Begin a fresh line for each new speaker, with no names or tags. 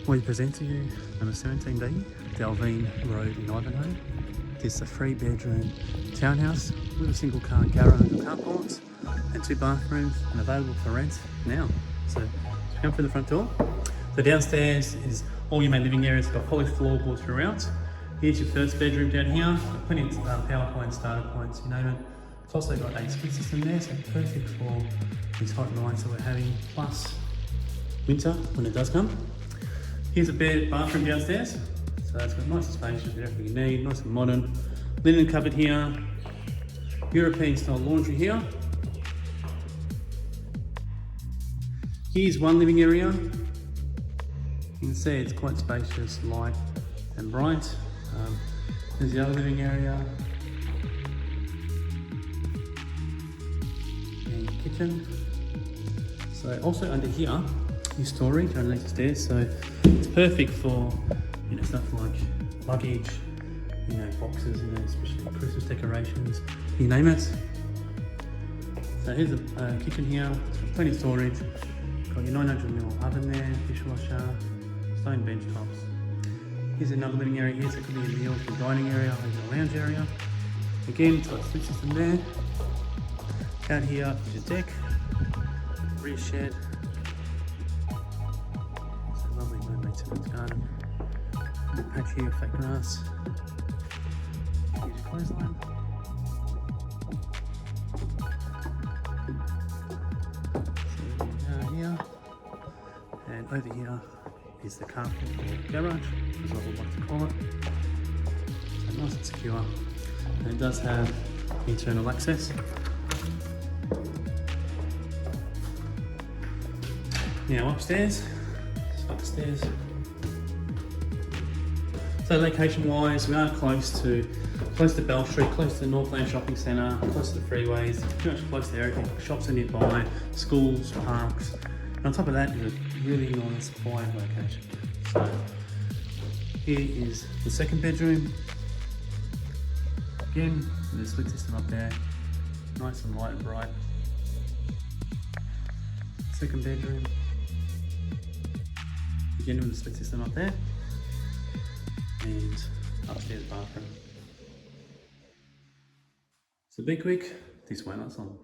We present to you number 17B, Dalveen Rd Ivanhoe. This is a 3-bedroom townhouse with a single car garage and carports and 2 bathrooms and available for rent now. So come through the front door. The downstairs is all your main living areas. It's got polished floorboards throughout. Here's your first bedroom down here. Got plenty of power points, starter points, you name it. It's also got a split system there, so perfect for these hot nights that we're having, plus winter when it does come. Here's a bathroom downstairs. So it's got nice and spacious with everything you need, nice and modern. Linen cupboard here. European style laundry here. Here's one living area. You can see it's quite spacious, light and bright. There's the other living area. And kitchen. So also under here, your storage underneath the stairs. So it's perfect for stuff like luggage, boxes, especially Christmas decorations, you name it. So here's a kitchen here. It's got plenty of storage. Got your 900mm oven there, dishwasher, stone bench tops. Here's another living area here, so it could be a meal, your dining area, or your lounge area. Again, it's got a split system there. Out here is your deck, rear shed. It's a lovely no-maintenance garden. A patch here of fake grass. Here's your clothesline. So here, and over here is the carport or garage, is what we like to call it. So nice and secure, and it does have internal access. Now upstairs. So location wise, we are close to Bell Street, close to the Northland Shopping Centre, close to the freeways, pretty much close to everything. Shops are nearby, schools, parks. And on top of that, it's a really nice, quiet location. So here is the second bedroom. Again, with a split system up there, nice and light and bright. Second bedroom. Again with the split system up there. And upstairs bathroom. So be quick, this way light's on.